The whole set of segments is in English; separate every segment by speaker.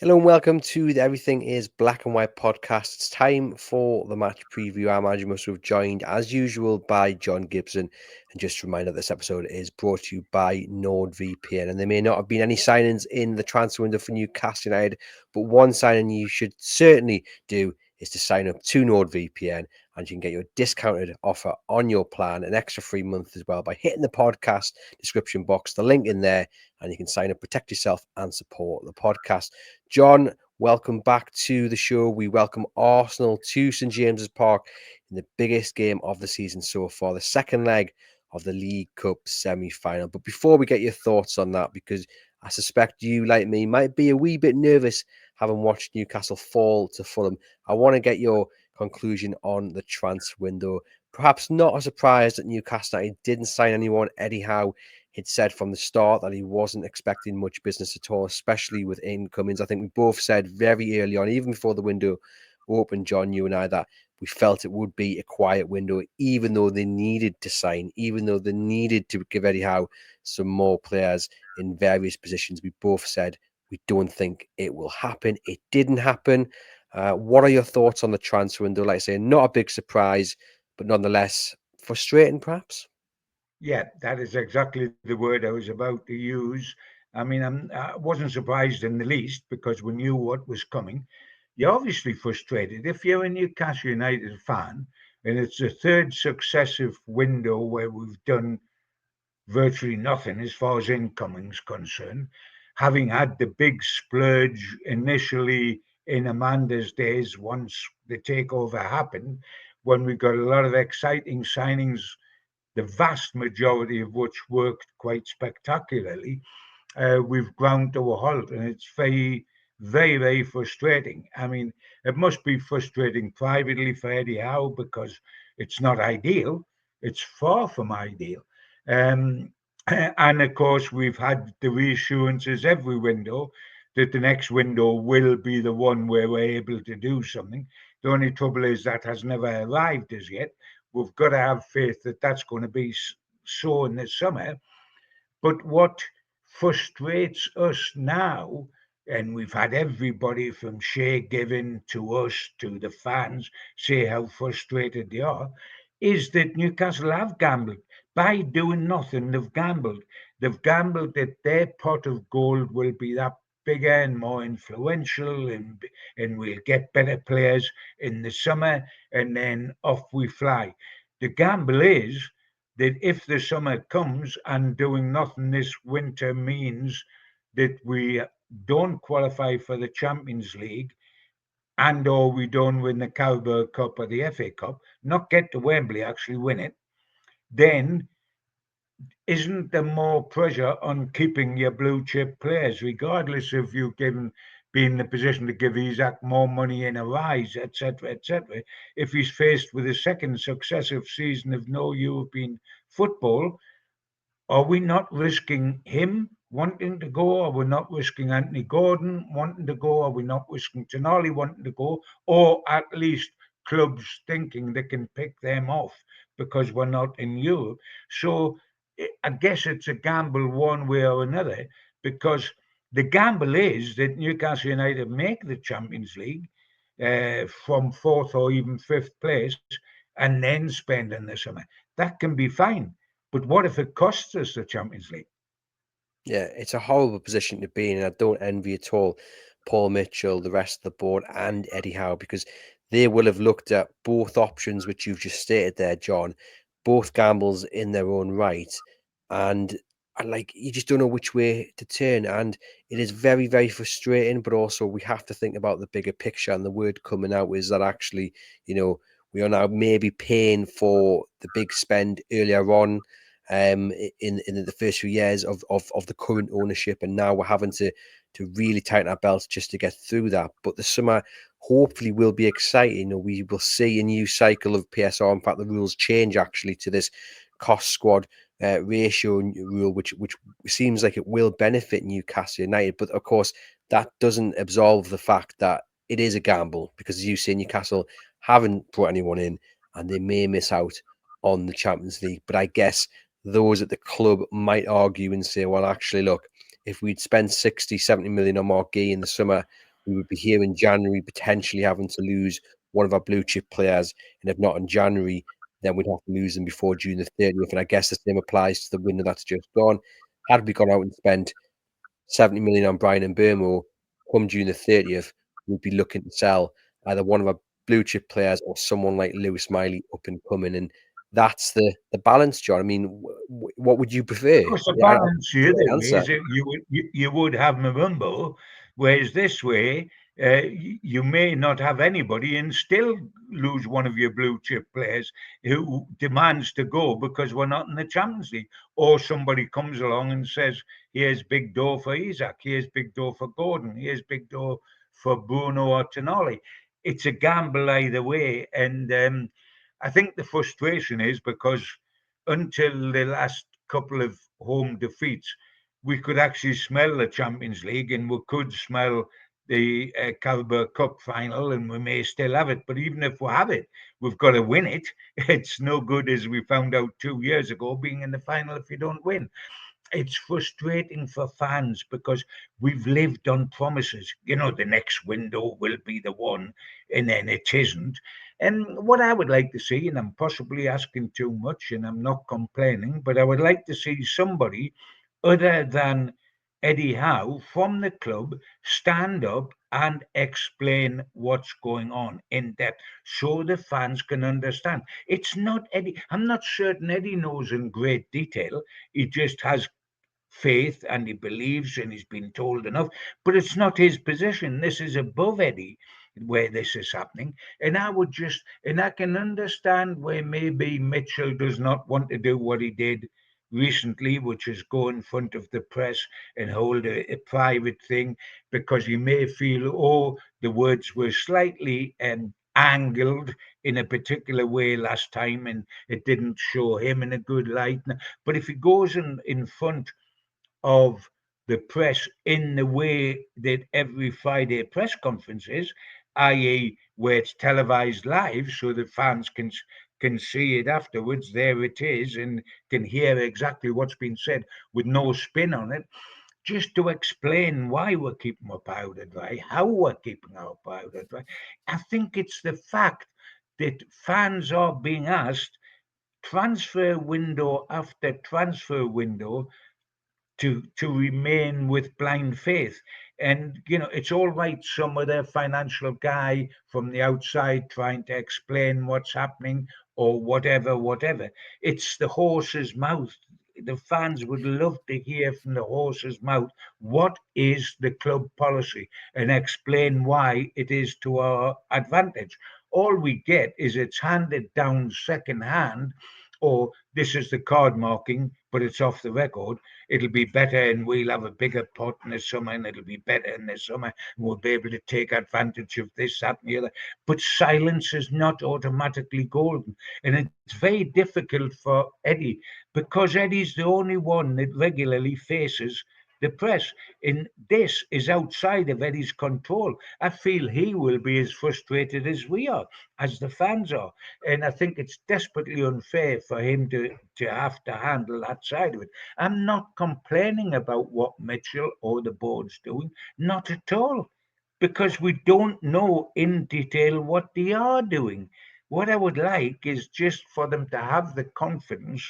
Speaker 1: Hello and welcome to the Everything is Black and White podcast. It's time for the match preview. I'm Andrew Musgrove, joined as usual by John Gibson. And just a reminder, this episode is brought to you by NordVPN. And there may not have been any signings in the transfer window for Newcastle United, but one signing you should certainly do is to sign up to NordVPN, and you can get your discounted offer on your plan, an extra free month as well, by hitting the podcast description box, the link in there, and you can sign up, protect yourself, and support the podcast. John, welcome back to the show. We welcome Arsenal to St James's Park in the biggest game of the season so far, the second leg of the League Cup semi-final. But before we get your thoughts on that, because I suspect you, like me, might be a wee bit nervous having watched Newcastle fall to Fulham, I want to get your conclusion on the transfer window. Perhaps not a surprise that Newcastle United didn't sign anyone. Eddie Howe had said from the start that he wasn't expecting much business at all, especially with incomings. I think we both said very early on, even before the window opened, John, you and I, that we felt it would be a quiet window, even though they needed to sign, even though they needed to give Eddie Howe some more players in various positions. We both said we don't think it will happen. It didn't happen. What are your thoughts on the transfer window? Like I say, not a big surprise, but nonetheless frustrating, perhaps?
Speaker 2: Yeah, that is exactly the word I was about to use. I wasn't surprised in the least because we knew what was coming. You're obviously frustrated. If you're a Newcastle United fan and it's the third successive window where we've done virtually nothing as far as incoming's concerned, having had the big splurge initially in Amanda's days once the takeover happened, when we got a lot of exciting signings, the vast majority of which worked quite spectacularly, we've ground to a halt, and it's very frustrating. I mean, it must be frustrating privately for Eddie Howe because it's not ideal. It's far from ideal. Um, and of course, we've had the reassurances every window that the next window will be the one where we're able to do something. The only trouble is that has never arrived as yet. We've got to have faith that that's going to be so in the summer. But what frustrates us now, and we've had everybody from Shea Given to us to the fans say how frustrated they are, is that Newcastle have gambled. By doing nothing, they've gambled. They've gambled that their pot of gold will be that bigger and more influential, and we'll get better players in the summer, and then off we fly. The gamble is that if the summer comes and doing nothing this winter means that we don't qualify for the Champions League and or we don't win the Carabao Cup or the FA Cup, not get to Wembley, actually win it, then isn't there more pressure on keeping your blue chip players, regardless of you given being in the position to give Isaac more money in a rise, etc., etc. If he's faced with a second successive season of no European football, are we not risking him wanting to go? Are we not risking Anthony Gordon wanting to go? Are we not risking Tonali wanting to go? Or at least clubs thinking they can pick them off because we're not in Europe. So I guess it's a gamble one way or another because the gamble is that Newcastle United make the Champions League from fourth or even fifth place and then spend in the summer. That can be fine, but what if it costs us the Champions League?
Speaker 1: Yeah, it's a horrible position to be in, and I don't envy at all Paul Mitchell, the rest of the board, and Eddie Howe, because they will have looked at both options which you've just stated there, John, both gambles in their own right, and like you just don't know which way to turn, and it is very frustrating. But also, we have to think about the bigger picture, and the word coming out is that actually, you know, we are now maybe paying for the big spend earlier on in the first few years of the current ownership, and now we're having to really tighten our belts just to get through that. But the summer hopefully will be exciting. We will see a new cycle of PSR. In fact, the rules change actually to this cost squad ratio rule, which seems like it will benefit Newcastle United. But of course, that doesn't absolve the fact that it is a gamble because, as you say, Newcastle haven't brought anyone in, and they may miss out on the Champions League. But I guess those at the club might argue and say, well, actually, look, if we'd spent 60, 70 million on Marquis in the summer, we would be here in January potentially having to lose one of our blue chip players, and if not in January, then we'd have to lose them before June the 30th. And I guess the same applies to the window that's just gone. Had we gone out and spent 70 million on Brian and Burmo, come June the 30th, we'd be looking to sell either one of our blue chip players or someone like Lewis Miley up and coming. And that's the balance, John. I mean, what would you prefer?
Speaker 2: Of course, the
Speaker 1: I
Speaker 2: balance the
Speaker 1: don't know
Speaker 2: other
Speaker 1: the
Speaker 2: way
Speaker 1: answer.
Speaker 2: is that you would have Mavumbo, whereas this way you may not have anybody and still lose one of your blue chip players who demands to go because we're not in the Champions League, or somebody comes along and says, "Here's big door for Isaac, here's big door for Gordon, here's big door for Bruno or Tonali." It's a gamble either way, and I think the frustration is because until the last couple of home defeats, we could actually smell the Champions League and we could smell the Carabao Cup final, and we may still have it. But even if we have it, we've got to win it. It's no good, as we found out 2 years ago, being in the final if you don't win. It's frustrating for fans because we've lived on promises. The next window will be the one, and then it isn't. And what I would like to see, and I'm possibly asking too much, and I'm not complaining, but I would like to see somebody other than Eddie Howe from the club stand up and explain what's going on in depth so the fans can understand. It's not Eddie. I'm not certain Eddie knows in great detail. He just has faith and he believes and he's been told enough, but it's not his position. This is above Eddie where this is happening. And I can understand where maybe Mitchell does not want to do what he did recently, which is go in front of the press and hold a private thing, because you may feel, oh, the words were slightly angled in a particular way last time and it didn't show him in a good light. But if he goes in front of the press in the way that every Friday press conference is, i.e., where it's televised live, so the fans can see it afterwards. There it is, and can hear exactly what's been said with no spin on it. Just to explain why we're keeping our powder dry, how we're keeping our powder dry. I think it's the fact that fans are being asked transfer window after transfer window to remain with blind faith. And it's all right, some other financial guy from the outside trying to explain what's happening or whatever. It's the horse's mouth. The fans would love to hear from the horse's mouth what is the club policy and explain why it is to our advantage. All we get is it's handed down second hand, or this is the card marking, but it's off the record. It'll be better and we'll have a bigger pot in the summer, and it'll be better in the summer, and we'll be able to take advantage of this, that, and the other. But silence is not automatically golden. And it's very difficult for Eddie, because Eddie's the only one that regularly faces the press. And this is outside of Eddie's control. I feel he will be as frustrated as we are, as the fans are. And I think it's desperately unfair for him to have to handle that side of it. I'm not complaining about what Mitchell or the board's doing, not at all, because we don't know in detail what they are doing. What I would like is just for them to have the confidence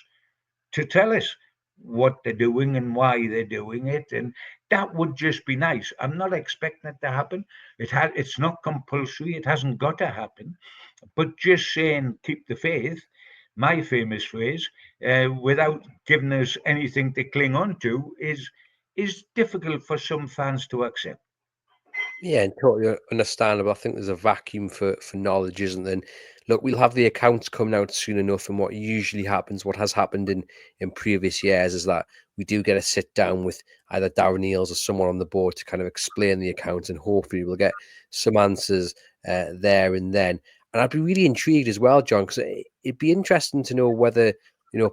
Speaker 2: to tell us what they're doing and why they're doing it, and that would just be nice. I'm not expecting it to happen. It's not compulsory. It hasn't got to happen. But just saying keep the faith, my famous phrase, without giving us anything to cling on to, is difficult for some fans to accept.
Speaker 1: Yeah, and totally understandable. I think there's a vacuum for knowledge, isn't there? And look, we'll have the accounts coming out soon enough. And what usually happens, what has happened in previous years, is that we do get a sit down with either Darren Eales or someone on the board to kind of explain the accounts, and hopefully we'll get some answers there and then. And I'd be really intrigued as well, John, because it'd be interesting to know whether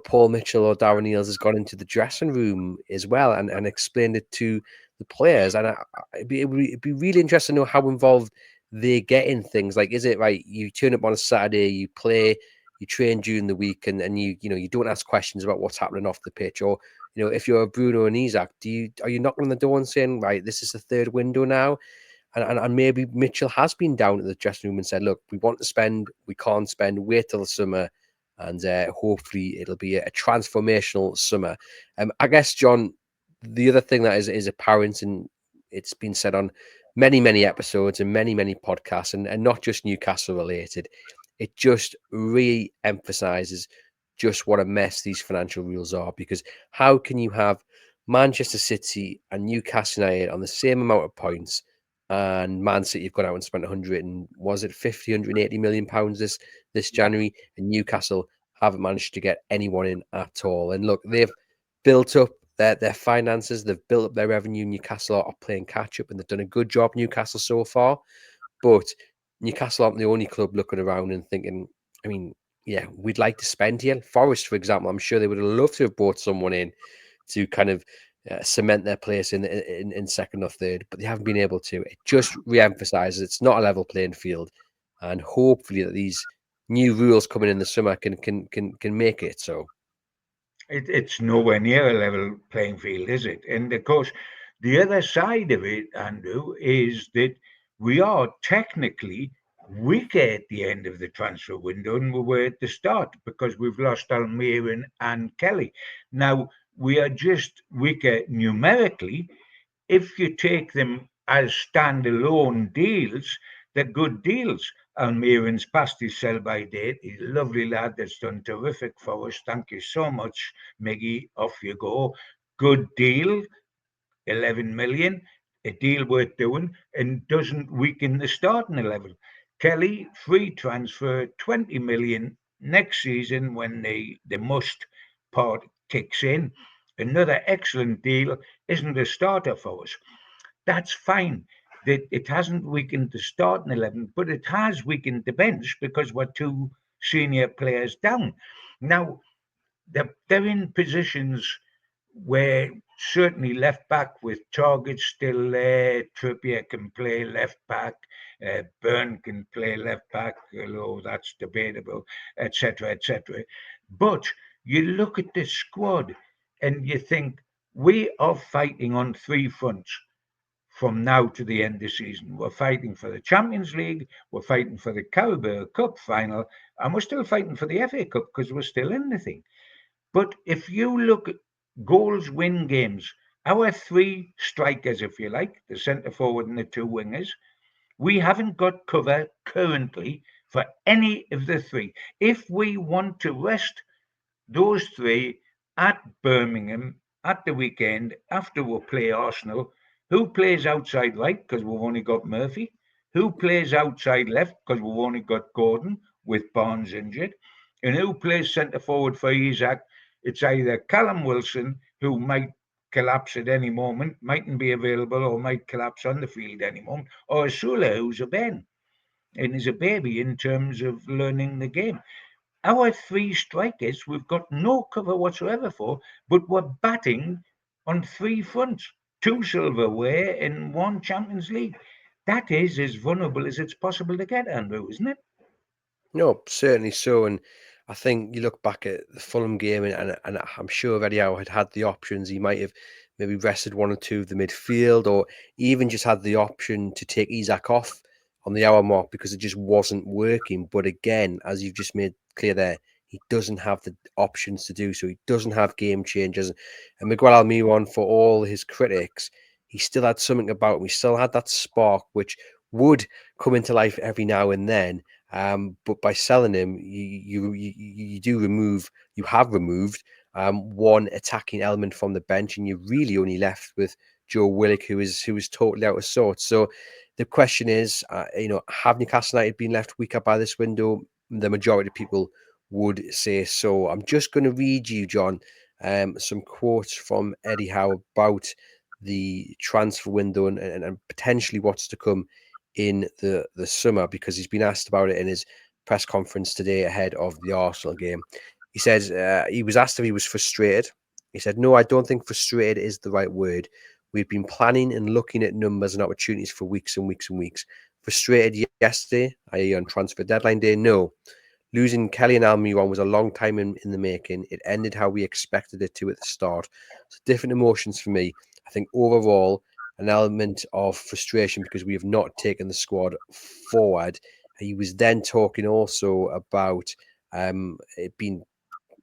Speaker 1: Paul Mitchell or Darren Eales has gone into the dressing room as well and explained it to the players. And it'd be really interesting to know how involved they get in things. Like, is it right? You turn up on a Saturday, you play, you train during the week, and you don't ask questions about what's happening off the pitch, or if you're a Bruno and Isaac, are you knocking on the door and saying, right, this is the third window now? And maybe Mitchell has been down at the dressing room and said, look, we want to spend, we can't spend, wait till the summer, and hopefully it'll be a transformational summer. I guess, John, the other thing that is apparent, and it's been said on many episodes and many podcasts, and not just Newcastle related, it just re-emphasizes just what a mess these financial rules are. Because how can you have Manchester City and Newcastle United on the same amount of points, and Man City have gone out and spent 100 and was it 50, 180 million pounds this
Speaker 2: Yeah.
Speaker 1: January, and Newcastle haven't managed to get anyone in at all. And look, they've built up their finances, they've built up their revenue. Newcastle are playing catch up, and they've done a good job, Newcastle, so far. But Newcastle aren't the only club looking around and thinking, I mean, yeah, we'd like to spend here. Forest, for example, I'm sure they would have loved to have brought someone in to kind of cement their place in second or third, but they haven't been able to. It just re-emphasizes it's not a level playing field, and hopefully that these new rules coming in the summer can make it so.
Speaker 2: It's nowhere near a level playing field, is it? And of course, the other side of it, Andrew, is that we are technically weaker at the end of the transfer window than we were at the start because we've lost Almiron and Kelly. Now, we are just weaker numerically. If you take them as standalone deals, they're good deals. Almiron's past his sell by date. He's a lovely lad that's done terrific for us. Thank you so much, Miggy. Off you go. Good deal, 11 million, a deal worth doing, and doesn't weaken the starting 11. Kelly, free transfer, 20 million next season when the must part kicks in. Another excellent deal, isn't a starter for us. That's fine. That it hasn't weakened the starting 11, but it has weakened the bench because we're two senior players down. Now, they're in positions where certainly left back with Target still there, Trippier can play left back, Byrne can play left back, although that's debatable, etc., etc. But you look at this squad and you think we are fighting on three fronts from now to the end of the season. We're fighting for the Champions League, we're fighting for the Carabao Cup final, and we're still fighting for the FA Cup because we're still in the thing. But if you look at goals win games, our three strikers, if you like, the centre forward and the two wingers, we haven't got cover currently for any of the three. If we want to rest those three at Birmingham at the weekend after we play Arsenal, who plays outside right because we've only got Murphy? Who plays outside left because we've only got Gordon with Barnes injured? And who plays centre forward for Isaac? It's either Callum Wilson, who might collapse at any moment, mightn't be available, or might collapse on the field any moment, or Sula, who's a Ben and is a baby in terms of learning the game. Our three strikers, we've got no cover whatsoever for, but we're batting on three fronts, two silverware and one Champions League. That is as vulnerable as it's possible to get, Andrew, isn't it?
Speaker 1: No, certainly so. And I think you look back at the Fulham game, and I'm sure Eddie Howe had the options. He might have maybe rested one or two of the midfield, or even just had the option to take Isak off on the hour mark because it just wasn't working. But again, as you've just made clear there, he doesn't have the options to do so. He doesn't have game changers. And Miguel Almiron, for all his critics, he still had something about him. He still had that spark which would come into life every now and then. But by selling him, you do remove, you have removed one attacking element from the bench, and you're really only left with Joe Willock, who is totally out of sorts. So the question is, have Newcastle United been left weaker by this window? The majority of people would say so. I'm just going to read you, John, some quotes from Eddie Howe about the transfer window and potentially what's to come in the summer, because he's been asked about it in his press conference today ahead of the Arsenal game. He says he was asked if he was frustrated. He said, "No, I don't think frustrated is the right word. We've been planning and looking at numbers and opportunities for weeks and weeks and weeks. Frustrated yesterday, i.e. on transfer deadline day? No. Losing Kelly and Almiron was a long time in the making. It ended how we expected it to at the start. So different emotions for me. I think overall, an element of frustration because we have not taken the squad forward. He was then talking also about it being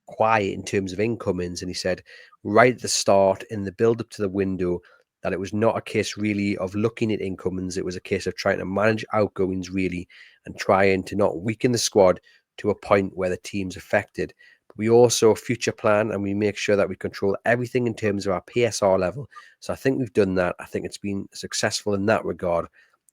Speaker 1: quiet in terms of incomings, and he said right at the start in the build up to the window that it was not a case really of looking at incomings, it was a case of trying to manage outgoings really and trying to not weaken the squad to a point where the team's affected. But we also future plan and we make sure that we control everything in terms of our PSR level. So I think we've done that. I think it's been successful in that regard.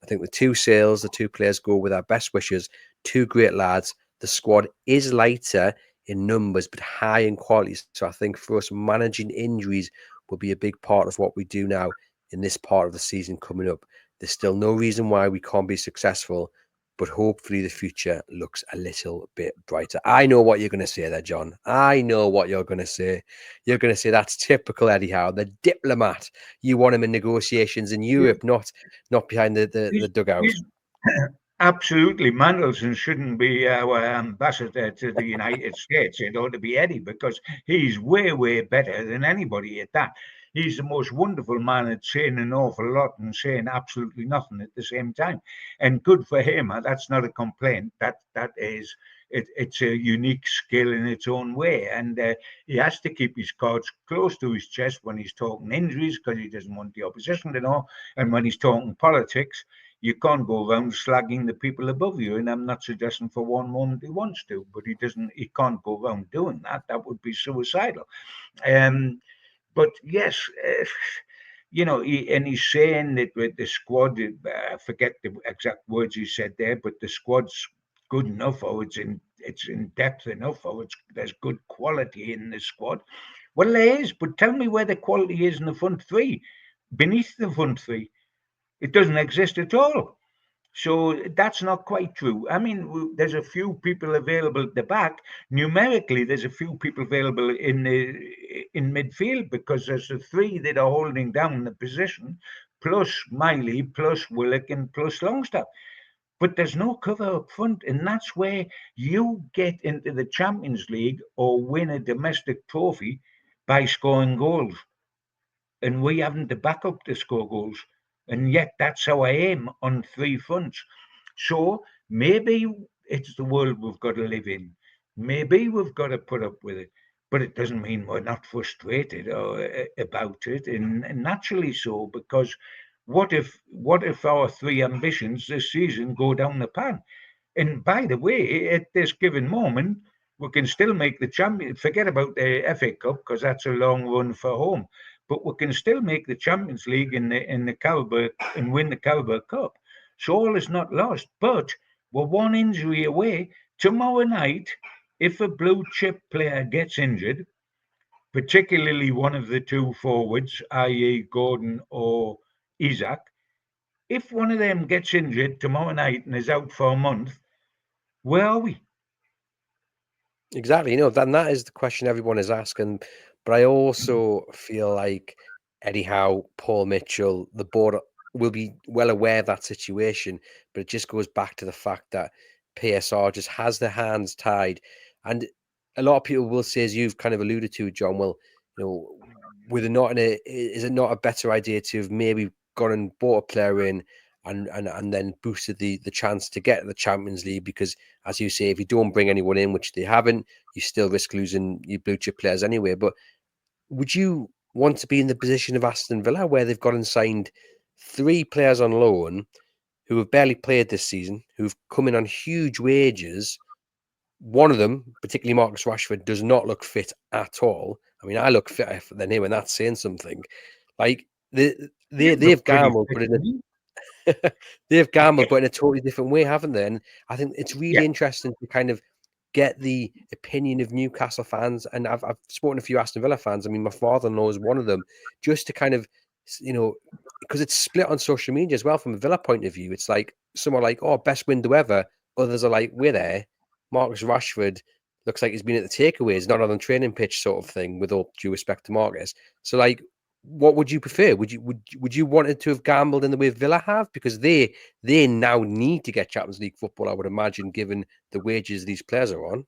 Speaker 1: I think the two sales, the two players go with our best wishes, two great lads. The squad is lighter in numbers, but high in quality. So I think for us, managing injuries will be a big part of what we do now in this part of the season coming up. There's still no reason why we can't be successful, but hopefully the future looks a little bit brighter. I know what you're going to say there, John. I know what you're going to say. You're going to say that's typical Eddie Howe, the diplomat. You want him in negotiations in
Speaker 2: Yeah,
Speaker 1: Europe, not behind the
Speaker 2: he's,
Speaker 1: dugout.
Speaker 2: he's absolutely, Mandelson shouldn't be our ambassador to the United States. It ought to be Eddie because he's way, way better than anybody at that. He's the most wonderful man at saying an awful lot and saying absolutely nothing at the same time. And good for him. That's not a complaint. That is it's a unique skill in its own way. And he has to keep his cards close to his chest when he's talking injuries because he doesn't want the opposition to know. And when he's talking politics, you can't go around slagging the people above you. And I'm not suggesting for one moment he wants to, but he can't go around doing that. That would be suicidal. Um, but yes, and he's saying that with the squad, I forget the exact words he said there, but the squad's good enough, or it's in depth enough, or there's good quality in the squad. Well, there is, but tell me where the quality is in the front three. Beneath the front three, it doesn't exist at all. So that's not quite true. I mean, there's a few people available at the back. Numerically, there's a few people available in midfield because there's the three that are holding down the position, plus Miley, plus Willock, and plus Longstaff. But there's no cover up front, and that's where you get into the Champions League or win a domestic trophy by scoring goals, and we haven't the backup to score goals. And yet that's our aim on three fronts. So maybe it's the world we've got to live in. Maybe we've got to put up with it. But it doesn't mean we're not frustrated about it, and naturally so, because what if our three ambitions this season go down the pan? And by the way, at this given moment, we can still make the champion. Forget about the FA Cup because that's a long run for home. But we can still make the Champions League in the Carabao and win the Carabao Cup. So all is not lost. But we're one injury away. Tomorrow night, if a blue chip player gets injured, particularly one of the two forwards, i.e., Gordon or Isaac, if one of them gets injured tomorrow night and is out for a month, where are we?
Speaker 1: Exactly. That is the question everyone is asking. But I also feel like Eddie Howe, Paul Mitchell, the board will be well aware of that situation. But it just goes back to the fact that PSR just has their hands tied. And a lot of people will say, as you've kind of alluded to, John, well, with it not is it not a better idea to have maybe gone and bought a player in and then boosted the chance to get the Champions League? Because as you say, if you don't bring anyone in, which they haven't, you still risk losing your blue chip players anyway. But would you want to be in the position of Aston Villa, where they've gone and signed three players on loan who have barely played this season, who've come in on huge wages? One of them, particularly Marcus Rashford, does not look fit at all. I mean, I look fitter than him, and that's saying something. Like
Speaker 2: You
Speaker 1: they've
Speaker 2: look pretty
Speaker 1: gambled,
Speaker 2: fit
Speaker 1: but in
Speaker 2: to me.
Speaker 1: they've gambled, but in a totally different way, haven't they? And I think it's
Speaker 2: Yeah.
Speaker 1: really interesting to kind of get the opinion of Newcastle fans. And I've spoken to a few Aston Villa fans. I mean, my father-in-law is one of them, just to kind of, because it's split on social media as well from a Villa point of view. It's like some are like, oh, best window ever. Others are like, we're there. Marcus Rashford looks like he's been at the takeaways, not on the training pitch sort of thing, with all due respect to Marcus. So like, what would you prefer? Would you wanted to have gambled in the way Villa have? Because they now need to get Champions League football, I would imagine, given the wages these players are on.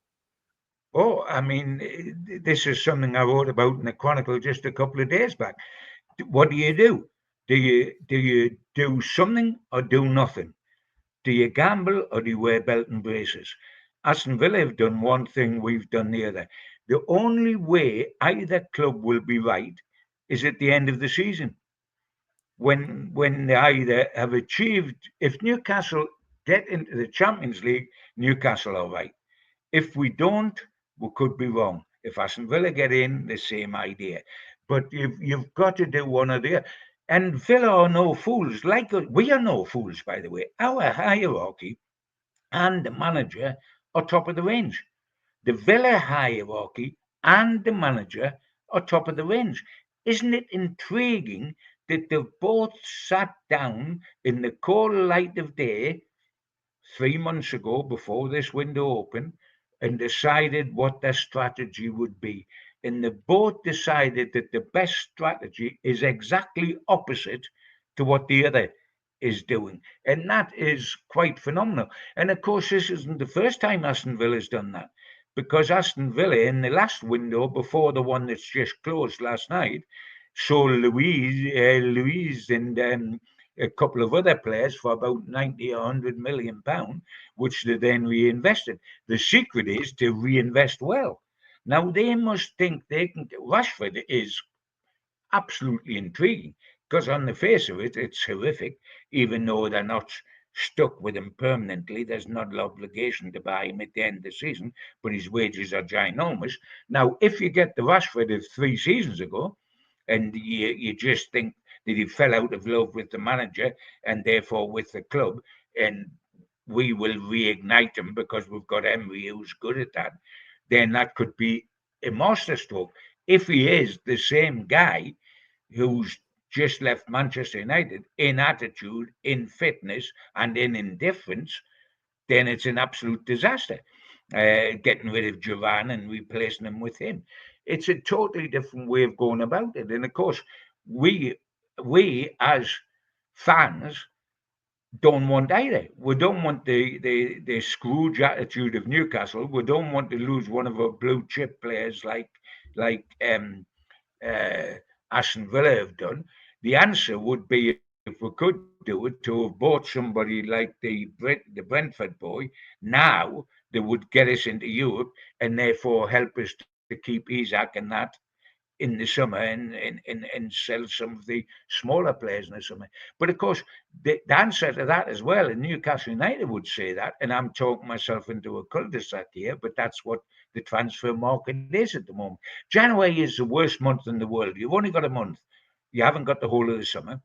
Speaker 2: Oh, I mean, this is something I wrote about in the Chronicle just a couple of days back. What do you do? Do you do something or do nothing? Do you gamble or do you wear belt and braces? Aston Villa have done one thing, we've done the other. The only way either club will be right is at the end of the season, when they either have achieved. If Newcastle get into the Champions League, Newcastle are right. If we don't, we could be wrong. If Aston Villa get in, the same idea. But you've got to do one or the other. And Villa are no fools. Like we are no fools, by the way. Our hierarchy and the manager are top of the range. The Villa hierarchy and the manager are top of the range. Isn't it intriguing that they've both sat down in the cold light of day 3 months ago before this window opened and decided what their strategy would be? And they both decided that the best strategy is exactly opposite to what the other is doing. And that is quite phenomenal. And of course, this isn't the first time Aston Villa has done that, because Aston Villa, in the last window before the one that's just closed last night, sold Louise and a couple of other players for about 90 or £100 million, which they then reinvested. The secret is to reinvest well. Now they must think they can. Rashford is absolutely intriguing because on the face of it, it's horrific. Even though they're not stuck with him permanently, there's not an obligation to buy him at the end of the season, but his wages are ginormous. Now, if you get the Rashford of 3 seasons ago, and you just think that he fell out of love with the manager and therefore with the club, and we will reignite him because we've got Emery who's good at that, then that could be a masterstroke. If he is the same guy who's just left Manchester United in attitude, in fitness, and in indifference, then it's an absolute disaster. Getting rid of Jovan and replacing him with him, it's a totally different way of going about it. And of course, we we as fans don't want either. We don't want the Scrooge attitude of Newcastle. We don't want to lose one of our blue chip players like uh, Aston Villa have done. The answer would be, if we could do it, to have bought somebody like the Brentford boy. Now they would get us into Europe and therefore help us to keep Isaac and that in the summer, and sell some of the smaller players in the summer. But of course, the answer to that as well, and Newcastle United would say that, and I'm talking myself into a cul-de-sac here, but that's what the transfer market is at the moment. January is the worst month in the world. You've only got a month. You haven't got the whole of the summer.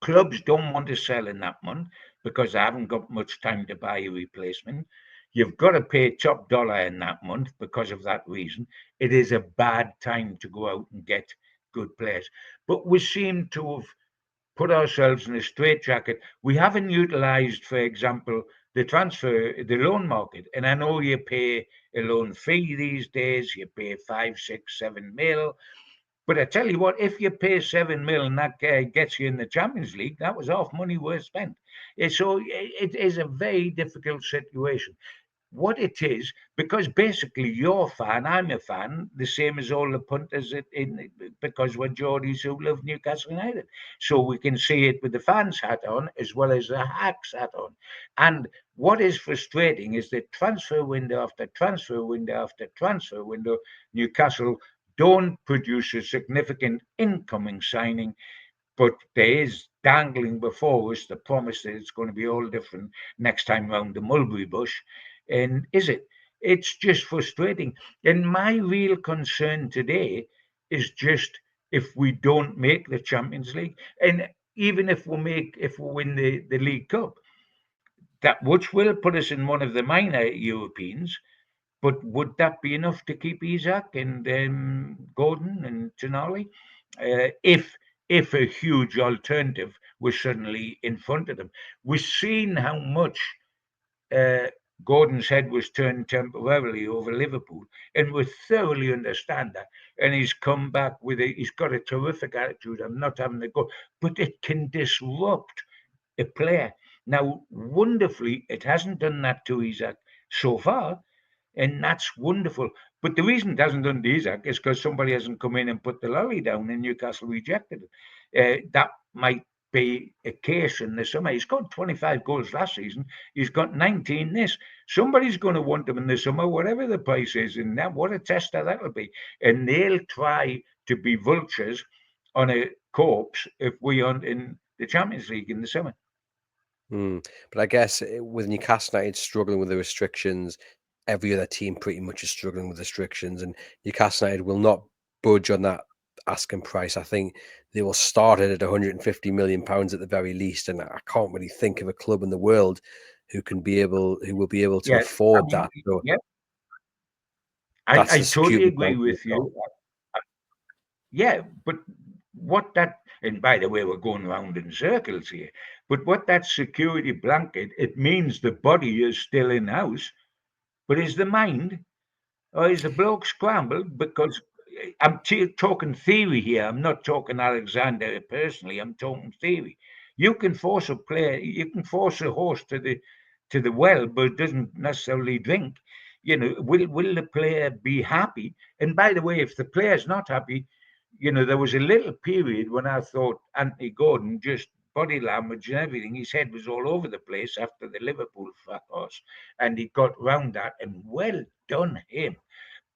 Speaker 2: Clubs don't want to sell in that month because they haven't got much time to buy a replacement. You've got to pay top dollar in that month because of that reason. It is a bad time to go out and get good players. But we seem to have put ourselves in a straitjacket. We haven't utilised, for example, the loan market. And I know you pay a loan fee these days, you pay 5, 6, 7 mil. But I tell you what, if you pay 7 mil and that gets you in the Champions League, that was half money well spent. So it is a very difficult situation. What it is, because basically you're a fan, I'm a fan, the same as all the punters because we're Geordies who love Newcastle United. So we can see it with the fans hat on as well as the hacks hat on. And what is frustrating is that transfer window after transfer window after transfer window, Newcastle don't produce a significant incoming signing, but there is dangling before us the promise that it's going to be all different next time round the mulberry bush. And is it? It's just frustrating. And my real concern today is just if we don't make the Champions League, and even if we win the League Cup, that which will put us in one of the minor Europeans. But would that be enough to keep Isaac and Gordon and Tonali? If a huge alternative was suddenly in front of them, we've seen how much uh, Gordon's head was turned temporarily over Liverpool, and we thoroughly understand that. And he's come back he's got a terrific attitude. I'm not having a go, but it can disrupt a player. Now, wonderfully, it hasn't done that to Isaac so far, and that's wonderful. But the reason it hasn't done Isaac is because somebody hasn't come in and put the lorry down, and Newcastle rejected it. That might be a case in the summer. He's got 25 goals last season. He's got 19 this. Somebody's going to want him in the summer, whatever the price is, and that what a tester that'll be. And they'll try to be vultures on a corpse if we aren't in the Champions League in the summer.
Speaker 1: But I guess with Newcastle United struggling with the restrictions, every other team pretty much is struggling with restrictions, and Newcastle United will not budge on that asking price. I think they will start it at 150 million pounds at the very least, and I can't really think of a club in the world who will be able to
Speaker 2: Yeah, I
Speaker 1: afford
Speaker 2: mean,
Speaker 1: that. So
Speaker 2: yeah,
Speaker 1: that's
Speaker 2: I
Speaker 1: the
Speaker 2: totally
Speaker 1: security
Speaker 2: agree
Speaker 1: blanket they've
Speaker 2: with
Speaker 1: got.
Speaker 2: you. Yeah, but what that, and by the way, we're going round in circles here, but what that security blanket, it means the body is still in house, but is the mind or is the bloke scrambled? Because I'm talking theory here. I'm not talking Alexander personally. I'm talking theory. You can force a player, you can force a horse to the well, but it doesn't necessarily drink. Will the player be happy? And by the way, if the player's not happy, there was a little period when I thought Anthony Gordon just body language and everything. His head was all over the place after the Liverpool fracas, and he got round that. And well done him.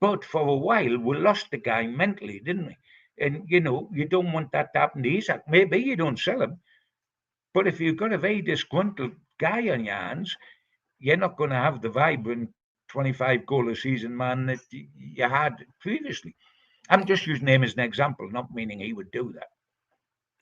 Speaker 2: But for a while, we lost the guy mentally, didn't we? And you don't want that to happen to Isaac. Maybe you don't sell him, but if you've got a very disgruntled guy on your hands, you're not going to have the vibrant 25 goal a season man that you had previously. I'm just using him as an example, not meaning he would do that.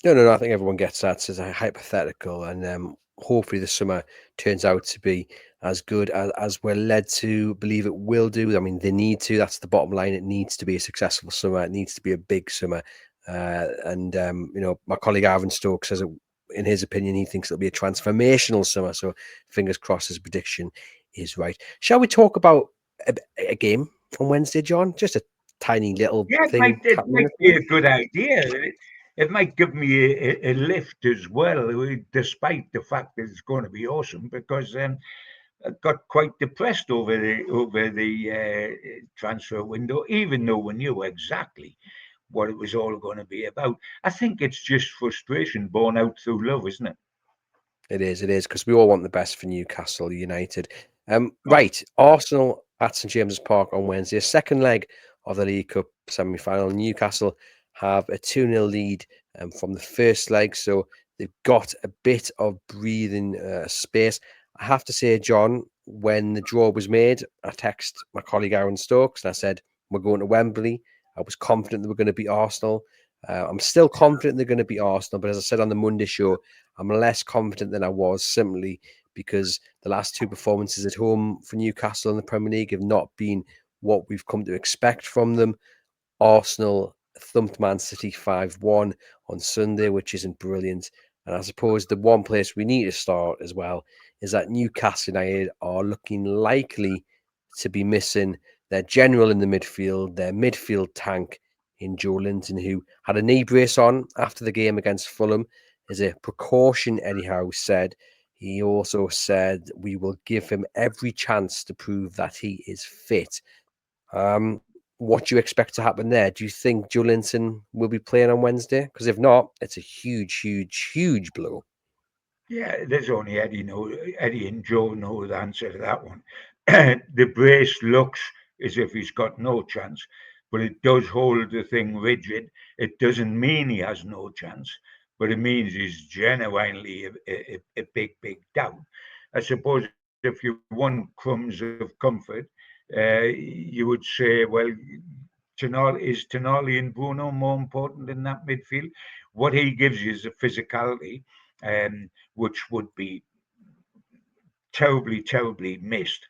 Speaker 1: No. I think everyone gets that as a hypothetical, and hopefully the summer turns out to be as good as we're led to believe it will do. I mean, they need to. That's the bottom line. It needs to be a successful summer. It needs to be a big summer. And my colleague Arvin Stokes says, in his opinion, he thinks it'll be a transformational summer. So fingers crossed his prediction is right. Shall we talk about a game on Wednesday, John? Just a tiny little
Speaker 2: Yeah,
Speaker 1: thing
Speaker 2: it
Speaker 1: happening
Speaker 2: might
Speaker 1: this
Speaker 2: be
Speaker 1: week.
Speaker 2: a good idea. It might give me a lift as well, despite the fact that it's going to be awesome. Because I got quite depressed over the transfer window, even though we knew exactly what it was all going to be about. I think it's just frustration born out through love, isn't it?
Speaker 1: It is, because we all want the best for Newcastle United.
Speaker 2: Oh,
Speaker 1: Right, Arsenal at St James's Park on Wednesday, second leg of the League Cup semi-final. Newcastle have a 2-0 lead from the first leg, so they've got a bit of breathing space. I have to say, John, when the draw was made, I texted my colleague Aaron Stokes and I said, we're going to Wembley. I was confident that we're going to beat Arsenal. I'm still confident they're going to beat Arsenal, but as I said on the Monday show, I'm less confident than I was simply because the last two performances at home for Newcastle in the Premier League have not been what we've come to expect from them. Arsenal thumped Man City 5-1 on Sunday, which isn't brilliant. And I suppose the one place we need to start as well is that Newcastle United are looking likely to be missing their general in the midfield, their midfield tank in Joe Linton, who had a knee brace on after the game against Fulham as a precaution, Eddie Howe said. He also said, we will give him every chance to prove that he is fit. What do you expect to happen there? Do you think Joe Linton will be playing on Wednesday? Because if not, it's a huge, huge, huge blow.
Speaker 2: yeah, there's only Eddie and Joe know the answer to that one. The brace looks as if he's got no chance, but it does hold the thing rigid. It doesn't mean he has no chance, but it means he's genuinely a big, big doubt. I suppose if you want crumbs of comfort, you would say, well, Tonali and Bruno more important in that midfield? What he gives you is a physicality, which would be terribly, terribly missed.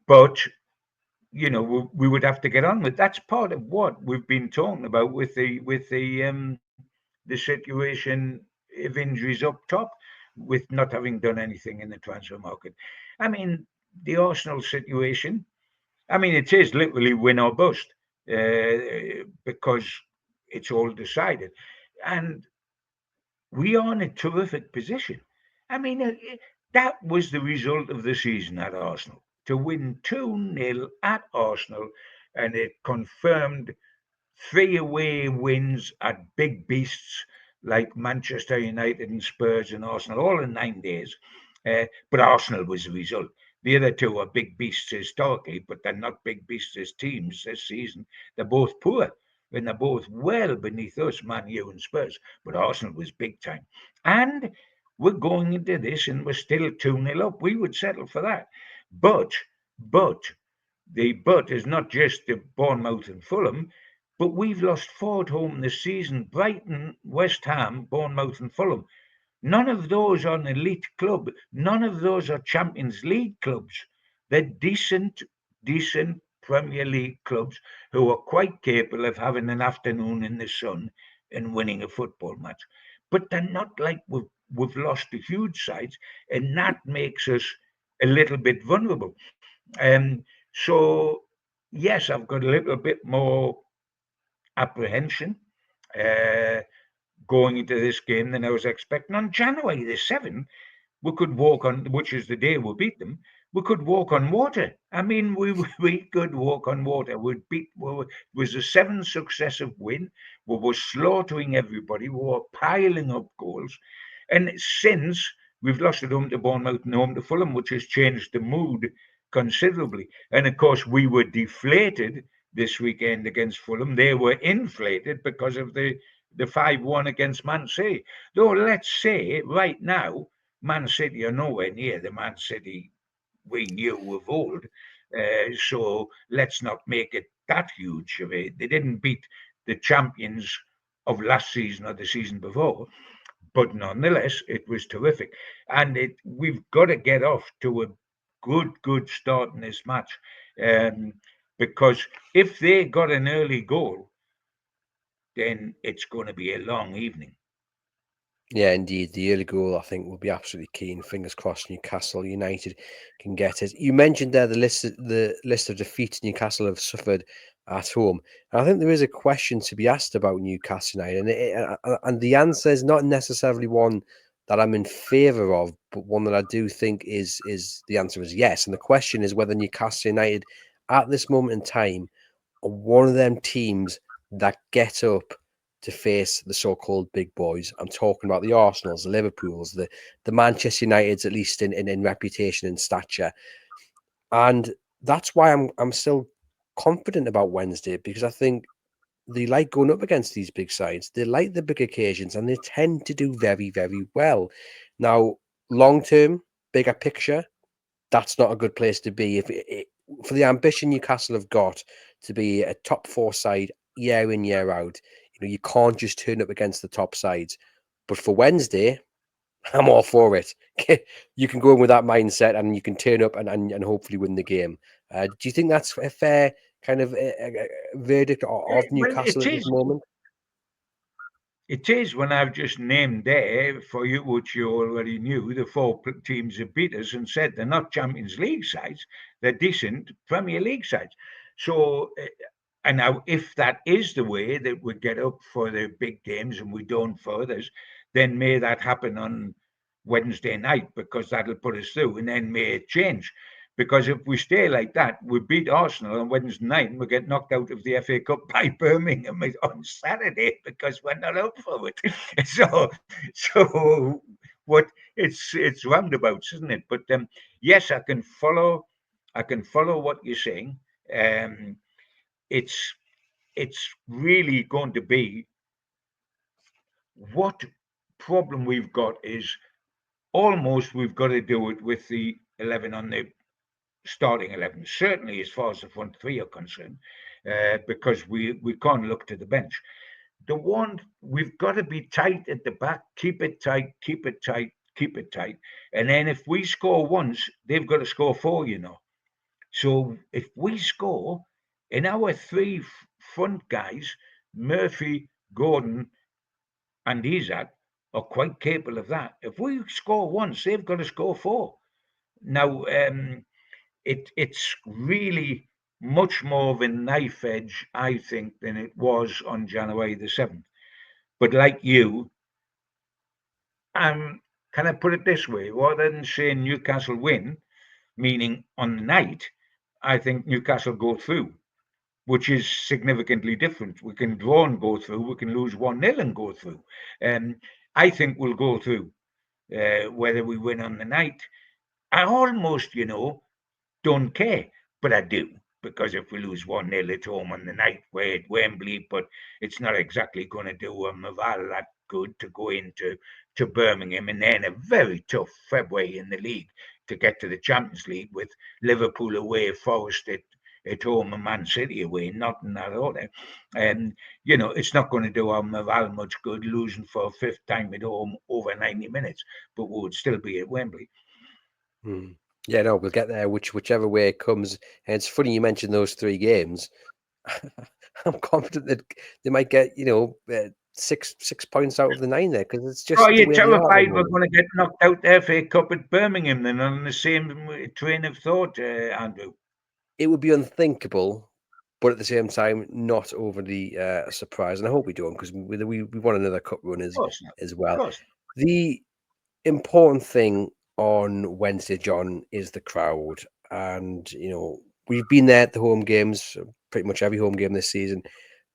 Speaker 2: But we would have to get on with. That's part of what we've been talking about with the situation of injuries up top, with not having done anything in the transfer market. I mean, the Arsenal situation. I mean, it is literally win or bust, because it's all decided, and we are in a terrific position. I mean, that was the result of the season at Arsenal. to win 2-0 at Arsenal, and it confirmed 3 away wins at big beasts like Manchester United and Spurs and Arsenal, all in 9 days. But Arsenal was the result. The other two are big beasts historically, but they're not big beasts as teams this season. They're both poor, and they're both well beneath us, Man U and Spurs. But Arsenal was big time. And we're going into this and we're still 2-0 up. We would settle for that. But the but is not just the Bournemouth and Fulham, but we've lost 4 at home this season: Brighton, West Ham, Bournemouth, and Fulham. None of those are an elite club. None of those are Champions League clubs. They're decent Premier League clubs who are quite capable of having an afternoon in the sun and winning a football match. But they're not like we've lost the huge sides, and that makes us a little bit vulnerable. So yes, I've got a little bit more apprehension uh, going into this game than I was expecting. On January the 7th, we could walk on, which is the day we beat them. We could walk on water. I mean, we could walk on water. It was a 7th successive win. We were slaughtering everybody. We were piling up goals. And since we've lost at home to Bournemouth and home to Fulham, which has changed the mood considerably. And of course, we were deflated this weekend against Fulham. They were inflated because of the 5-1 against Man City. Though let's say right now, Man City are nowhere near the Man City we knew of old. So let's not make it that huge of a. They didn't beat the champions of last season or the season before, but nonetheless, it was terrific. And we've got to get off to a good start in this match, um, because if they got an early goal, then it's going to be a long evening.
Speaker 1: Yeah, indeed. The early goal, I think, will be absolutely key. And fingers crossed, Newcastle United can get it. You mentioned there the list of defeats Newcastle have suffered at home. And I think there is a question to be asked about Newcastle United, and the answer is not necessarily one that I'm in favour of, but one that I do think is the answer is yes. And the question is whether Newcastle United, at this moment in time, are one of them teams that get up to face the so-called big boys. I'm talking about the Arsenals, the Liverpools, the Manchester Uniteds, at least in reputation and stature. And that's why I'm still confident about Wednesday, because I think they like going up against these big sides. They like the big occasions and they tend to do very, very well. Now, long term, bigger picture, that's not a good place to be. For the ambition Newcastle have got to be a top 4 side year in, year out, you can't just turn up against the top sides. But for Wednesday, I'm all for it. You can go in with that mindset and you can turn up and hopefully win the game. Do you think that's a fair kind of verdict of
Speaker 2: Well,
Speaker 1: Newcastle
Speaker 2: it
Speaker 1: at this
Speaker 2: is.
Speaker 1: moment?
Speaker 2: It is when I've just named there for you, which you already knew, the teams that beat us and said they're not Champions League sides, they're decent Premier League sides. So, and now if that is the way that we get up for the big games and we don't for others, then may that happen on Wednesday night, because that'll put us through, and then may it change. Because if we stay like that, we beat Arsenal on Wednesday night and we get knocked out of the FA Cup by Birmingham on Saturday because we're not up for it. So what it's roundabouts, isn't it? But yes, I can follow what you're saying. Um, it's it's really going to be, what problem we've got is almost we've got to do it with the 11 on the starting 11, certainly as far as the front three are concerned, because we can't look to the bench. The one, we've got to be tight at the back, keep it tight, keep it tight, keep it tight. And then if we score once, they've got to score four. So if we score, and our three front guys, Murphy, Gordon, and Isaac, are quite capable of that. If we score once, they've got to score four. Now, it's really much more of a knife edge, I think, than it was on January the 7th. But like you, can I put it this way? Rather than saying Newcastle win, meaning on the night, I think Newcastle go through, which is significantly different. We can draw and go through, we can lose 1-0 and go through. Um, I think we'll go through, whether we win on the night. I almost, don't care, but I do. Because if we lose 1-0 at home on the night, we're at Wembley, but it's not exactly going to do a morale that good to go into Birmingham and then a very tough February in the league to get to the Champions League with Liverpool away, Forest at home, and Man City away, not in that order. And, it's not going to do our morale much good losing for a fifth time at home over 90 minutes, but we would still be at Wembley.
Speaker 1: Yeah, no, we'll get there, whichever way it comes. And it's funny you mentioned those 3 games. I'm confident that they might get, 6 points out of the 9 there, because it's just
Speaker 2: Oh,
Speaker 1: the
Speaker 2: you're
Speaker 1: way they are at the
Speaker 2: terrified we're
Speaker 1: moment.
Speaker 2: going to get knocked out the FA Cup at Birmingham then on the same train of thought, Andrew?
Speaker 1: It would be unthinkable, but at the same time, not overly surprised. And I hope we don't, because we want another cup run
Speaker 2: Of course not.
Speaker 1: as
Speaker 2: Of
Speaker 1: well.
Speaker 2: course not.
Speaker 1: The important thing on Wednesday, John, is the crowd. And, we've been there at the home games, pretty much every home game this season.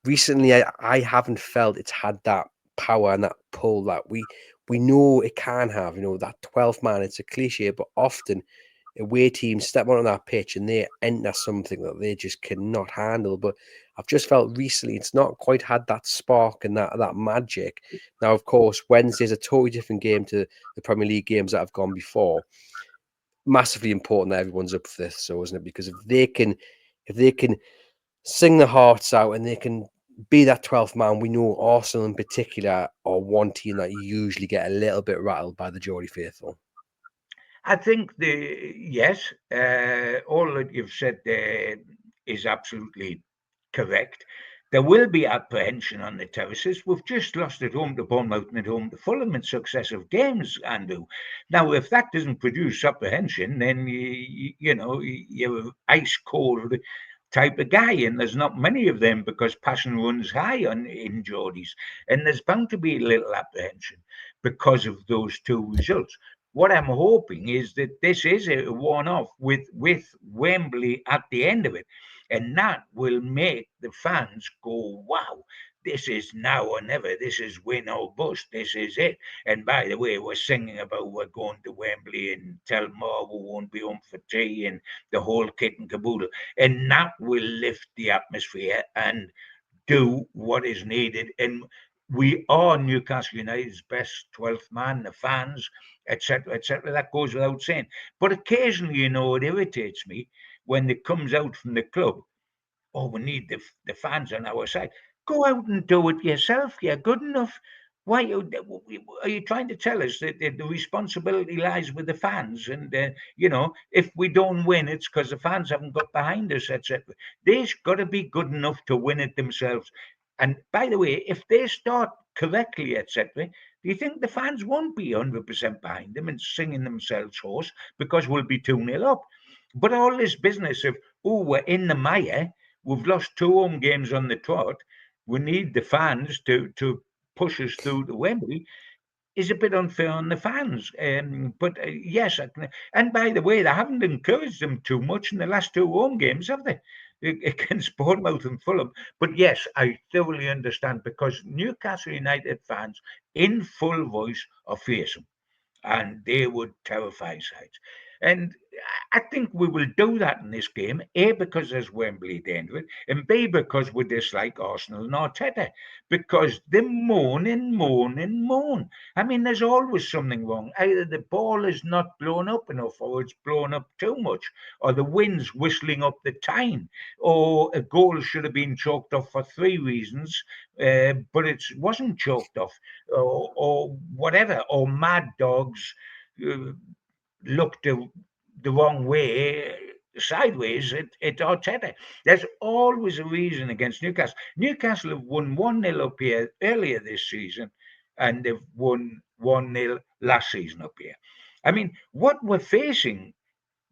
Speaker 1: Recently, I haven't felt it's had that power and that pull that we know it can have. That 12th man, it's a cliche, but often away teams step on that pitch and they enter something that they just cannot handle. But I've just felt recently it's not quite had that spark and that magic. Now, of course, Wednesday's a totally different game to the Premier League games that have gone before. Massively important that everyone's up for this, so isn't it? Because if they can sing their hearts out and they can be that 12th man, we know Arsenal in particular are one team that usually get a little bit rattled by the Geordie faithful.
Speaker 2: I think yes, all that you've said there is absolutely correct. There will be apprehension on the terraces. We've just lost at home to Bournemouth and at home to Fulham in successive games, Andrew. Now, if that doesn't produce apprehension, then you're ice cold type of guy, and there's not many of them because passion runs high in Geordies, and there's bound to be a little apprehension because of those 2 results. What I'm hoping is that this is a one-off with Wembley at the end of it, and that will make the fans go, "Wow, this is now or never. This is win or bust. This is it." And by the way, we're singing about we're going to Wembley and tell more we won't be home for tea and the whole kit and caboodle, and that will lift the atmosphere and do what is needed. And we are Newcastle United's best 12th man, the fans, etc., etc. That goes without saying. But occasionally, it irritates me when it comes out from the club. Oh, we need the fans on our side. Go out and do it yourself. You're good enough. Why are you trying to tell us that the responsibility lies with the fans? And if we don't win, it's because the fans haven't got behind us, etc. They've got to be good enough to win it themselves. And by the way, if they start correctly, etc., do you think the fans won't be 100% behind them and singing themselves hoarse because we'll be 2-0 up? But all this business of, oh, we're in the mire, we've lost 2 home games on the trot, we need the fans to push us through to Wembley, is a bit unfair on the fans. But yes, and by the way, they haven't encouraged them too much in the last 2 home games, have they? Against Bournemouth and Fulham. But yes, I thoroughly understand because Newcastle United fans in full voice are fearsome and they would terrify sides. And I think we will do that in this game, A, because there's Wembley at the end of it, and B, because we dislike Arsenal and Arteta, because they moan and moan and moan. I mean, there's always something wrong. Either the ball is not blown up enough, or it's blown up too much, or the wind's whistling up the tyne, or a goal should have been chalked off for 3 reasons, but it wasn't chalked off, or whatever, or Mad Dogs uh, looked the wrong way, sideways at Arteta. There's always a reason against Newcastle. Newcastle have won 1-0 up here earlier this season, and they've won 1-0 last season up here. I mean, what we're facing,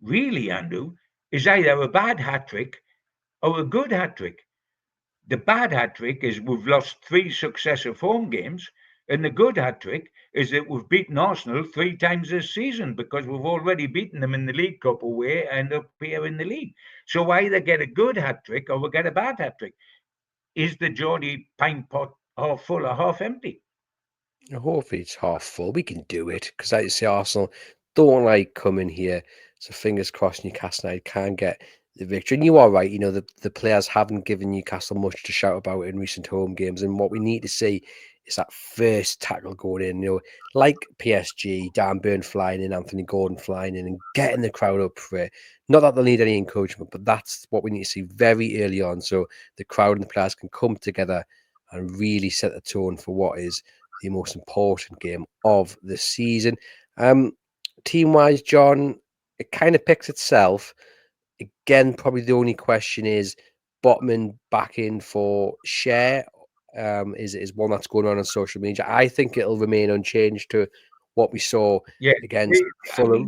Speaker 2: really, Andrew, is either a bad hat trick or a good hat trick. The bad hat trick is we've lost 3 successive home games, And the good hat trick is that we've beaten Arsenal 3 times this season because we've already beaten them in the League Cup away and up here in the league. So we either get a good hat trick or we get a bad hat trick. Is the Geordie pint pot half full or half empty?
Speaker 1: Hopefully it's half full. We can do it because, like you say, Arsenal don't like coming here. So fingers crossed Newcastle United can get the victory. And you are right. The players haven't given Newcastle much to shout about in recent home games. And what we need to see is that first tackle going in. Like PSG, Dan Burn flying in, Anthony Gordon flying in, and getting the crowd up for it. Not that they'll need any encouragement, but that's what we need to see very early on, so the crowd and the players can come together and really set the tone for what is the most important game of the season. Team wise, John, it kind of picks itself. Again, probably the only question is Botman back in for share. Is one that's going on social media. I think it'll remain unchanged to what we saw
Speaker 2: Yeah,
Speaker 1: against
Speaker 2: I
Speaker 1: Fulham.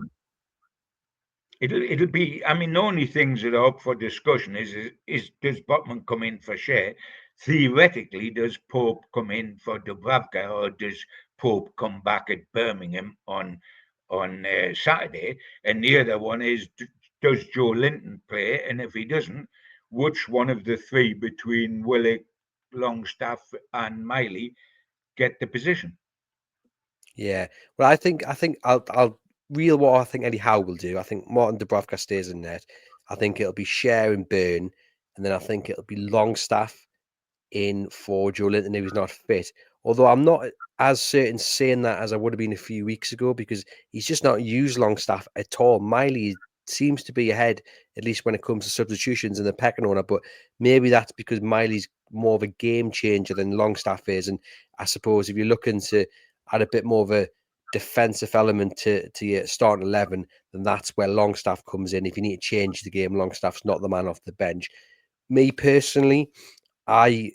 Speaker 2: mean, it'll be. I mean, the only things that are up for discussion is does Botman come in for share? Theoretically, does Pope come in for Dubravka, or does Pope come back at Birmingham on Saturday? And the other one is, does Joe Linton play? And if he doesn't, which one of the three between Willock, Longstaff, and Miley get the position?
Speaker 1: Yeah. Well, I think I'll reel what I think Eddie Howe will do. I think Martin Dubravka stays in net. I think it'll be Share and Burn, and then I think it'll be Longstaff in for Joe Linton if he's not fit. Although I'm not as certain saying that as I would have been a few weeks ago because he's just not used Longstaff at all. Miley seems to be ahead, at least when it comes to substitutions in the pecking order, but maybe that's because Miley's more of a game changer than Longstaff is. And I suppose if you're looking to add a bit more of a defensive element to your starting 11, then that's where Longstaff comes in. If you need to change the game, Longstaff's not the man off the bench. Me personally, I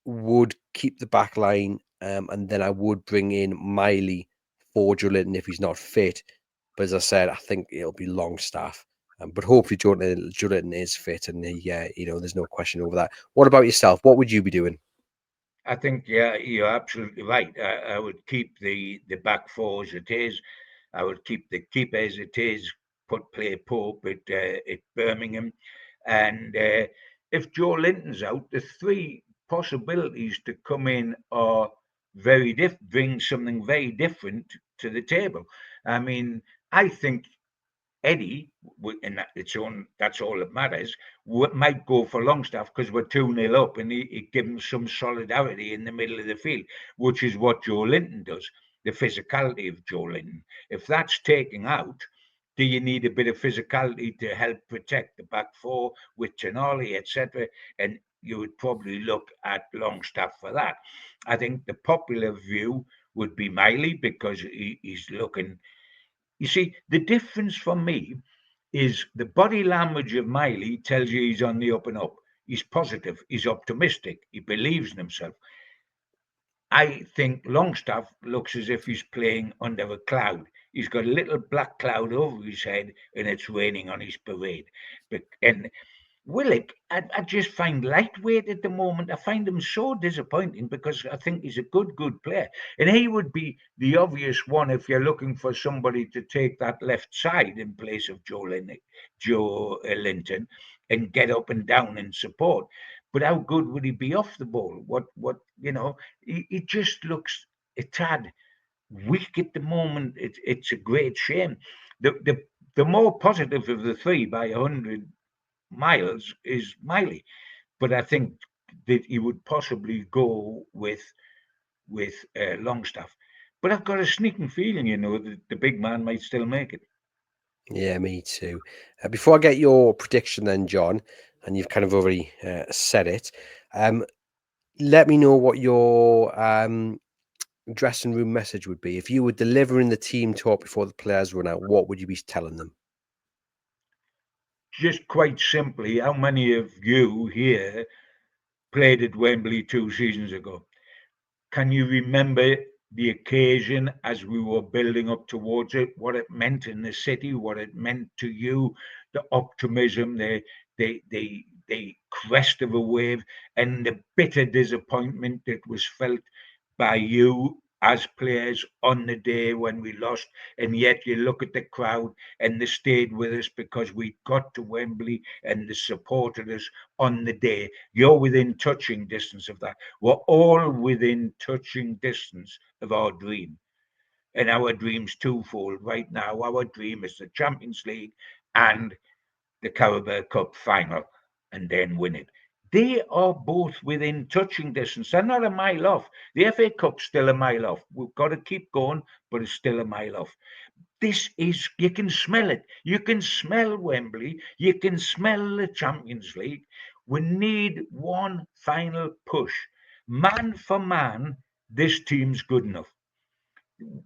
Speaker 1: would keep the back line, and then I would bring in Miley for Joelinton if he's not fit. But as I said, I think it'll be Longstaff. But hopefully Joelinton is fit, and there's no question over that. What about yourself? What would you be doing?
Speaker 2: I think yeah, you're absolutely right. I would keep the back four as it is. I would keep the keeper as it is. Play Pope at Birmingham, and if Joe Linton's out, the three possibilities to come in are bring something very different to the table. I mean, I think Eddie, and that's all that matters, might go for Longstaff because we're 2-0 up and he give him some solidarity in the middle of the field, which is what Joe Linton does, the physicality of Joe Linton. If that's taken out, do you need a bit of physicality to help protect the back four with Tonali, etc.? And you would probably look at Longstaff for that. I think the popular view would be Miley because he's looking. You see, the difference for me is the body language of Miley tells you he's on the up and up. He's positive, he's optimistic, he believes in himself. I think Longstaff looks as if he's playing under a cloud. He's got a little black cloud over his head and it's raining on his parade. And Willock, I just find lightweight at the moment. I find him so disappointing because I think he's a good player. And he would be the obvious one if you're looking for somebody to take that left side in place of Joe Linton and get up and down and support. But how good would he be off the ball? He just looks a tad weak at the moment. It's a great shame. The more positive of the three by 100 miles is Miley, but I think that he would possibly go with Longstaff. But I've got a sneaking feeling, that the big man might still make it.
Speaker 1: Yeah, me too. Before I get your prediction, then, John, and you've kind of already said it, let me know what your dressing room message would be. If you were delivering the team talk before the players run out, what would you be telling them?
Speaker 2: Just quite simply, how many of you here played at Wembley 2 seasons ago? Can you remember the occasion as we were building up towards it, what it meant in the city, what it meant to you, the optimism, the crest of a wave, and the bitter disappointment that was felt by you as players on the day when we lost, and yet you look at the crowd and they stayed with us because we got to Wembley and they supported us on the day. You're within touching distance of that. We're all within touching distance of our dream. And our dream's twofold right now. Our dream is the Champions League and the Carabao Cup final and then win it. They are both within touching distance. They're not a mile off. The FA Cup's still a mile off. We've got to keep going, but it's still a mile off. This is, you can smell it. You can smell Wembley. You can smell the Champions League. We need one final push. Man for man, this team's good enough.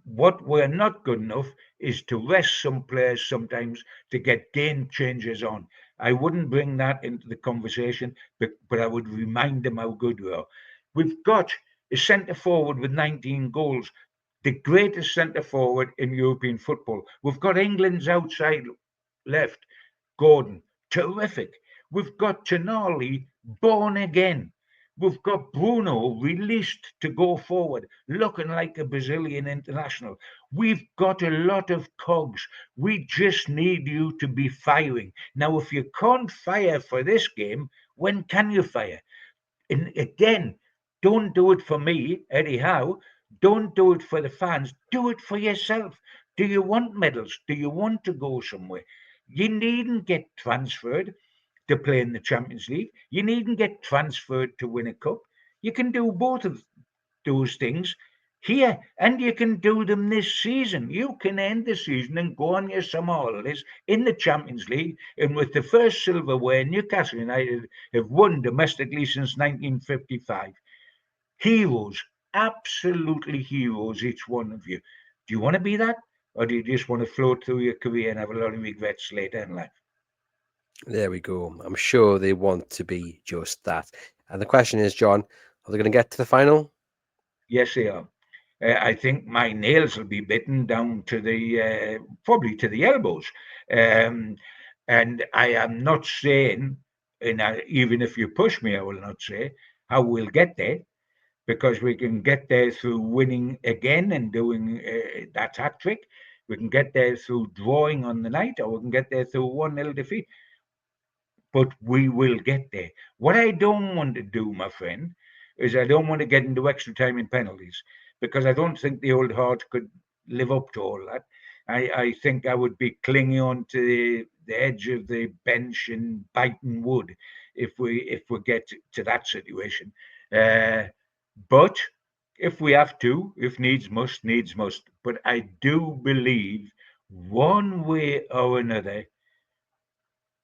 Speaker 2: What we're not good enough is to rest some players sometimes to get game changers on. I wouldn't bring that into the conversation, but I would remind them how good we are. We've got a centre forward with 19 goals, the greatest centre forward in European football. We've got England's outside left, Gordon, terrific. We've got Tonali, born again. We've got Bruno released to go forward, looking like a Brazilian international. We've got a lot of cogs. We just need you to be firing. Now, if you can't fire for this game, when can you fire? And again, don't do it for me, Eddie Howe. Don't do it for the fans. Do it for yourself. Do you want medals? Do you want to go somewhere? You needn't get transferred to play in the Champions League. You needn't get transferred to win a cup. You can do both of those things here, and you can do them this season. You can end the season and go on your summer holidays in the Champions League, and with the first silverware Newcastle United have won domestically since 1955. Heroes, absolutely heroes, each one of you. Do you want to be that, or do you just want to float through your career and have a lot of regrets later in life?
Speaker 1: There we go. I'm sure they want to be just that. And the question is, John, are they going to get to the final?
Speaker 2: Yes, they are. I think my nails will be bitten down to the probably to the elbows, um, and I am not saying, and even if you push me, I will not say how we'll get there, because we can get there through winning again and doing that hat trick. We can get there through drawing on the night, or we can get there through 1-0 defeat. But we will get there. What I don't want to do, my friend, is I don't want to get into extra time and penalties, because I don't think the old heart could live up to all that. I think I would be clinging on to the edge of the bench and biting wood if we get to that situation. Uh, but if we have to, if needs must, needs must. But I do believe one way or another,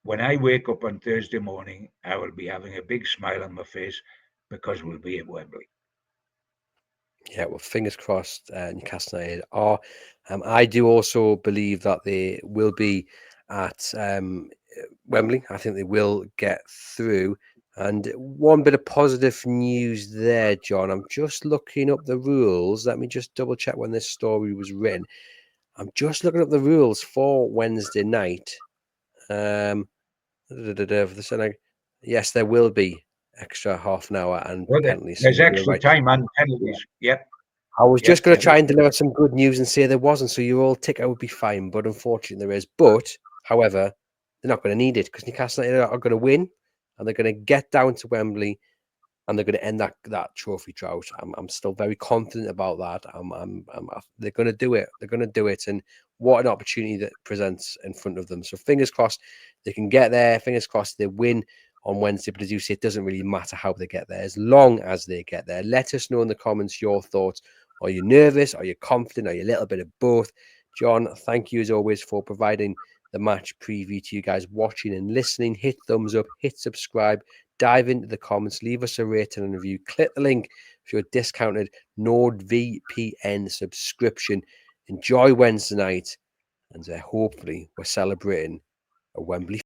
Speaker 2: when I wake up on Thursday morning, I will be having a big smile on my face because we'll be at Wembley.
Speaker 1: Yeah, well, fingers crossed, Newcastle United are. I do also believe that they will be at Wembley. I think they will get through. And one bit of positive news there, John. I'm just looking up the rules. Let me just double check when this story was written. I'm just looking up the rules for Wednesday night. Yes, there will be extra half an hour and
Speaker 2: Well,
Speaker 1: penalties. So
Speaker 2: there's
Speaker 1: you're
Speaker 2: extra
Speaker 1: right.
Speaker 2: time and
Speaker 1: Yeah.
Speaker 2: penalties. Yep,
Speaker 1: I was just
Speaker 2: yep,
Speaker 1: going to
Speaker 2: there
Speaker 1: try
Speaker 2: is.
Speaker 1: and deliver some good news and say there wasn't, so your all ticker would be fine. But unfortunately, there is. But, however, they're not going to need it because Newcastle United are going to win and they're going to get down to Wembley and they're going to end that trophy drought. I'm still very confident about that. They're going to do it. They're going to do it. And what an opportunity that presents in front of them. So fingers crossed they can get there. Fingers crossed they win on Wednesday. But as you say, it doesn't really matter how they get there as long as they get there. Let us know in the comments your thoughts. Are you nervous? Are you confident? Are you a little bit of both? John, thank you as always for providing the match preview to you guys watching and listening. Hit thumbs up, hit subscribe, dive into the comments, leave us a rating and review. Click the link for your discounted NordVPN subscription. Enjoy Wednesday night, and hopefully we're celebrating a Wembley